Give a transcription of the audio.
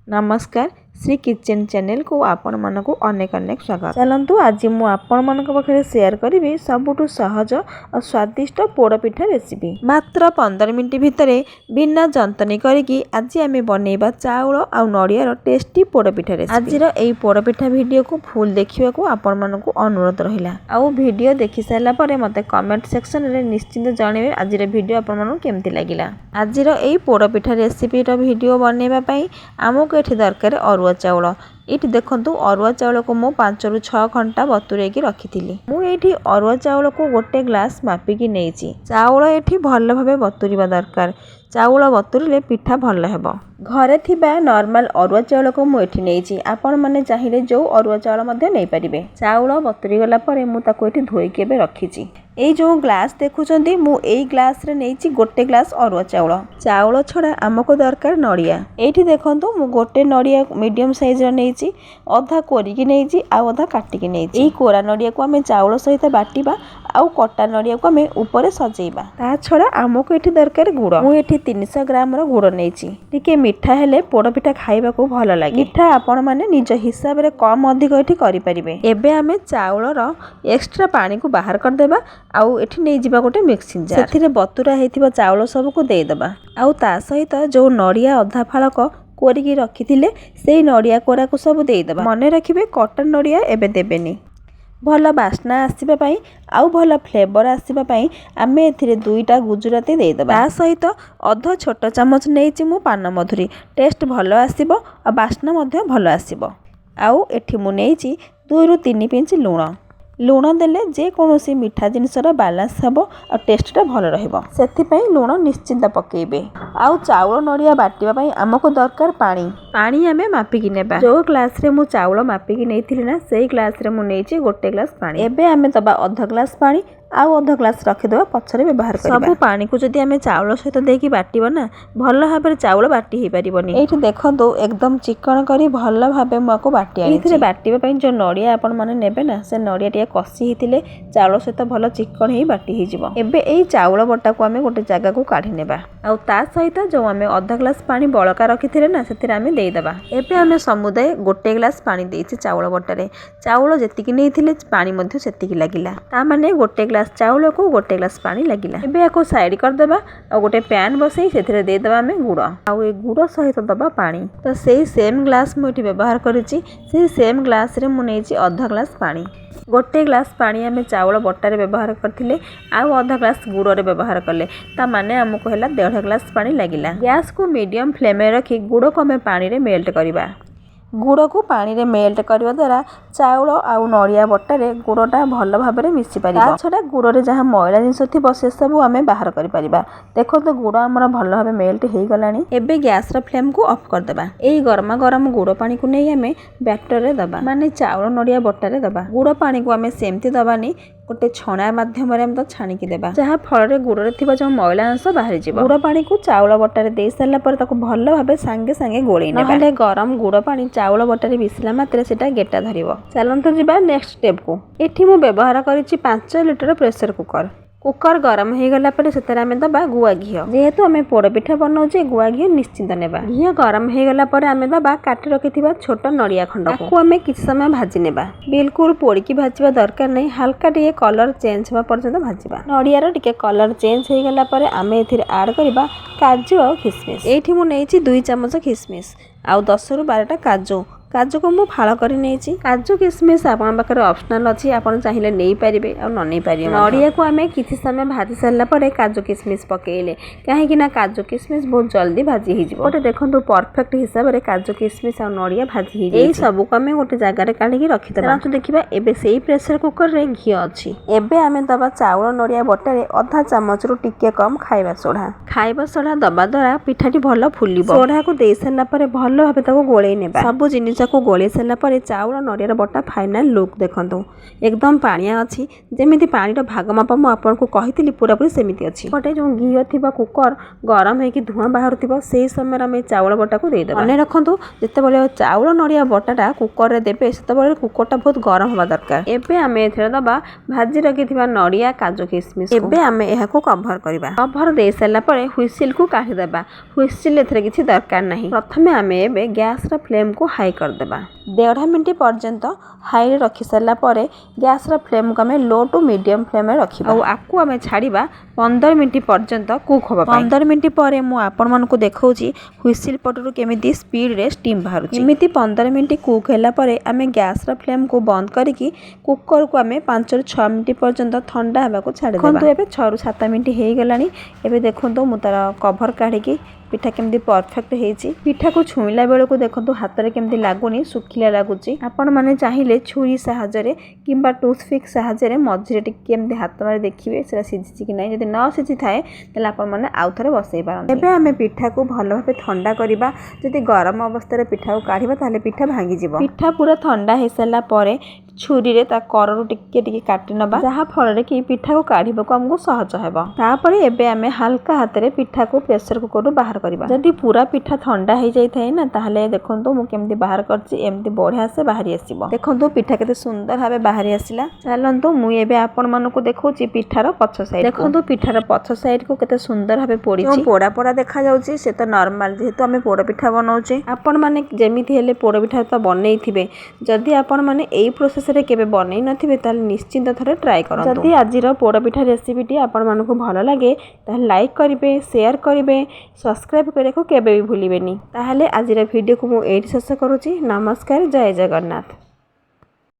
नमस्कार Shri kitchen channel को आपण मानक अनेक अनेक स्वागत। चलतु आज मु आपण मानक पाखे शेयर करी सबुठु सहज और स्वादिष्ट पोड़पिठा रेसिपी मात्र 15 मिनट भितर बिना जंतनी करी आज आम बनइबा चाउल आ नड़ियार टेस्टी पोड़पिठा रेसिपी। आज यही पोड़पिठा वीडियो को फुल देखा आपण मानक अनुरोध रहा। आउ वीडियो देखि सारा पर मत कमेंट सेक्शन में निश्चिंत जनइबे आज वीडियो आपण मानक केमती लगिला। आज यही पोड़पिठा रेसिपी वीडियो बनइबा आमको ये दरकार अरुआ चाउल। ये देखंतु अरुआ चाउल को मु 5 ରୁ 6 घंटा बतुरेकी रखी। मुझे अरुआ चाउल को गोटे ग्लास मापिकी नहीं। चाउल ये भल भाव बतुरवा दरकार। चाउल बतुरिले पिठा भल हेबो। घरे थिबा नॉर्मल अरुआ चाउल को मुझे नहीं। आपण माने चाहिए जो अरुआ चाउल मध्य नहीं पारिबे। चाउल बतुरी गला परे मु ताको एठी धोईके बे रखीची। ए जो ग्लास देखुचंदी मु एई ग्लास रे नेइची गोटे ग्लास अरुआ चाउल। चाउल छड़ा आमको दरकार नड़िया। एठी देखंतु मु गोटे नड़िया मीडियम साइज रे नेइची। अधा कोरिकी नेइची आ अधा काटिकी नेइची। एई कोरा नड़िया को हमें चाउल सहित बाटिबा आउ कटा नड़िया को हमें ऊपर सजेइबा। ता छड़ा आमको एठी दरकार गुड़। मु एठी 300 ग्राम रो गुड़ नेइची। टिके मिठा हेले पोड़पिठा खाइबा को भल लागे। मिठा आपण माने निज हिसाब रे कम अधिक एठी करि परिबे। एबे हमें चाउल रो एक्स्ट्रा पानी को बाहर कर देबा आउ एठी नै जिबा गोटे मिक्सिंग जार। सेथिरे बतुरा हेतिबा चाउल सब को दे देबा। आउ ता सहित जो नड़िया अधा फाळक कोरिकी रखिथिले सेई नड़िया कोरा को सब दे देबा। मने रखिबे कटन नड़िया एबे देबेनी। भल बास्ना आसीबा पई आउ भल फ्लेवर आसीबा पई आमे एथिरे 2टा गुजराती दे देबा। ता सहित अध छोट चमच नेइची मु पान मधुरी। टेस्ट भल आसीबो आ बास्ना मध्ये भल आसीबो। आउ एठी मु नेइची 2 ରୁ 3 पिंच लूण। लूण देले जे कोनोसी मीठा जिनसर बालांस हेबो आ टेस्टटा भल रहइबो। सेथि पई लूण निश्चिंत पकेइबे। आउ चाउल नड़िया बाटिबा पई हमको दरकार पानी। पानी आमे मापिकी नेबा। जो ग्लास रे मु चाउल मापिकी नेइथिली ना सेई ग्लास रे मु नेइची गोटे ग्लास पानी। एबे आमे दबा अध ग्लास पानी आउ अध ग्लास रखिदेबा पछरे व्यवहार करबा। सब पानी को जदि आमे चाउल सहित देकी बाटिबा ना भल भाबे चाउल बाटी हे परिबनी। एठी देखंतु एकदम चिकन करी भल भाबे मको बाटी आनी। एथिरे बाटिबा पई जो नड़िया आपण माने नेबे ना से नड़िया टिया कसी हितिले चाउल सहित भल चिकन हे बाटी हे जिवो। एबे एई चाउल बटा को आमे गोटे जगह को काढी नेबा। आउ ता सहित जो आमे अध ग्लास पानी बळका रखिथिले ना सेथिरे आमे देई देबा। एबे आमे समुदाय गोटे ग्लास पानी देइछि चाउल बटारे। चाउल जेतिकी नेइथिले पानी मध्ये सेतिकी लागिला। ता माने गोटे ग्लास चाउल को गोटे ग्लास पानी लगिला। एबे याको साइड कर देबा आ गोटे पैन बसई सेथिरे दे देबा हमें गुड़। आउ ए गुड़ सहित दबा पानी। तो सेही सेम ग्लास मु एठी व्यवहार करिछि। सेही सेम ग्लास रे मु नेइछि अध ग्लास पानी। गोटे ग्लास पानी आमे चाउल बटारे व्यवहार करथिले आउ अध ग्लास गुड़ रे व्यवहार कले। ता माने हमको हैला 1.5 ग्लास पानी लगिला। गैस को मीडियम फ्लेम में रखी गुड़ को हमें पानी रे मेल्ट करिबा। गुड़ को पानी रे मेल्ट करबा द्वारा चाउल आउ नड़िया बटारे गुड़टा भल भाबरे मिसी पारिबा। ता छडा गुड़ रे जहा मैला जिंस थिबो से सब आमे बाहर करि परिबा। देखो तो गुड़ हमर भल भाबे मेल्ट हेई गलानी। एबे गैस रा फ्लेम को ऑफ कर देबा। एई गरमा गरम गुड़ पानी को नै आमे बैटर रे दबा माने चाउल नड़िया बटारे दबा। गुड़ पानी को आमे सेमती दबानी गोटे छणा माध्यम रे हम तो छाणी की देबा जहा फल रे गुड़ रे थिबा जो मैला अंश बाहर जिवो। गुड़ पानी को चाउल बटारे दे सारला पर ताको भल भाबे संगे संगे गोळी नेबा। नहले गरम गुड़ पानी चाउल बटारे मिसला मात्रे सेटा गेटा धरिबो। चलंतु जिबा नेक्स्ट स्टेप को। एठी मु व्यवहार करिछि 5 लिटर प्रेशर कुकर। कुकर गरम हो गला पर सेतारे आमे दबा गुआ घी। जेहेतु आमे पोड़पिठा बनाउछे गुआ घी निश्चिंत नेबा। घी गरम हो गला पर आमे दबा काटी रखिथिबा छोट नड़िया खंड को आमे किछ समय भाजी नेबा। बिल्कुल पोड़की भाजीबा दरकार नै। हल्का टिके कलर चेंज होबा पर्यंत भाजीबा। नड़िया रो टिके कलर चेंज हो गला पर आमे एथिरे ऐड करबा काजू और किशमिश। एठी मु नेइछि 2 चम्मच किशमिश आउ 10 ରୁ 12टा काजू। काजू को मु फाळ करी नेइछि। काजू किशमिश आपण पाखरे ऑप्शनल अछि। आपण चाहिले नेई परिबे आ न नेई परिबे। नड़िया को आमे किछि समय भाजी सारला परे काजू किशमिश पकेइले काहे कि ना काजू किशमिश बहुत जल्दी भाजी हि जिवो। ओटे देखंतु परफेक्ट हिसाब रे काजू किशमिश आ नड़िया भाजी हि एई सब को आमे गोटे जगह रे काढी के रखि देबा। तो देखिबा एबे सेही प्रेशर कुकर रे घी अछि। एबे आमे दबा चाउल नड़िया बटारे आधा चम्मच रु टिके कम खाइबा सोडा। खाइबा सोडा दबा द्वारा पिठाटी भलो फुलिबो। सोडा को देई सारला परे भलो भाबे ताको गोळेई नेबा। सब जिनिस को गोली सारा पर चाउल नड़ियार बटा फाइनाल लुक देखो एकदम पानिया अच्छी जमी पानी भाग माप मुझे कही पूरापूरी सेमती अच्छी गोटे जो घी थी कुकर गरम हो धूआं बाहर से समय आम चाउल बटा को देदेव मन रखु जिते चाउल नड़िया बटाटा कुकर देवे से कुकरटा बहुत गरम हवा दरकार एबे आम ए दबा भाजी रखी नड़िया काजू किशमिश एबे आम यह कभर करवा कभर दे सारापर हुइसिल को काढ़ीदेवा हुइसिल एथरे किसी दरकार नहीं प्रथमे आम ए गैस फ्लेम को हाई करदेवा 1.5 मिनट पर्यंत हाई रखी सारा पर गैस फ्लेम को आम लो टू मीडियम फ्लेम रखा आपको आम छाड़ा 15 मिनट पर्यंत कुक हम 15 मिनट पर मुझे देखा हुइसिल पटू केमी स्पीड रे स्टीम बाहर एमती 15 मिनट कुक है आम गैस फ्लेम को बंद करके कुकर को आम 5 ରୁ 6 मिनट पर्यंत ठंडा होगा छाड़ देखो 6 ରୁ 7 मिनट हो गलानी एबे देखो मु तार कभर काढ़ी पिठा केमती परफेक्ट होती पिठा को छुईला बेलू देखो हाथ में केमती लगुनि सुखिला लगुच आपण मैंने चाहिए छुरी साहाय्य कि टूथपिक साहाय्य मझे टी हाथ में देखिए से सीझी कि नहीं जब न सीझी थाए मैंने आउ थे बसई पारते एवं आम पिठा को भल भाव ठंडा करवा जदि गरम अवस्था पिठा को काढ़ा ताले पिठा भांगी पिठा पूरा ठंडा हो सारापर छुरी रे ता करु टिके काटी नबा जहाँ फल कि पिठा को काढ़ा को आमको सहज होपर एवं आम हल्का हाथ में पिठा को प्रेसर कुकर बाहर करवा जदि पूरा पिठा ठंडा हो जाए ना ताहले देखो मुझे बाहर करमती बढ़िया से बाहरी आसो देखो पिठा केते सुंदर भाव बाहरी आसला चलतु मुझे आपण मानक देखा पिठार पछ साइड देखो पिठार पछ साइड को केते सुंदर भाव पोड़ी पोड़ा पोड़ा देखा जाउची से तो नॉर्मल जेहेतु आम पोड़ पिठा बनाऊे आपण मैंने जमीती हेले पोड़ पिठा तो बनई थे जदि आपण मैंने यही प्रोसेस रे केबे बनई नथिबे ताल निश्चिंत थरे ट्राई करंतु जदि आजिर पोड़ पिठा रेसिपीटी आपण मानकु भल लागे ताल लाइक करिवे शेयर करिवे सब्सक्राइब करने को केबे भी भूलिबेनी ताहले आजिर वीडियो को मु एठी शेष करूची नमस्कार जय जगन्नाथ।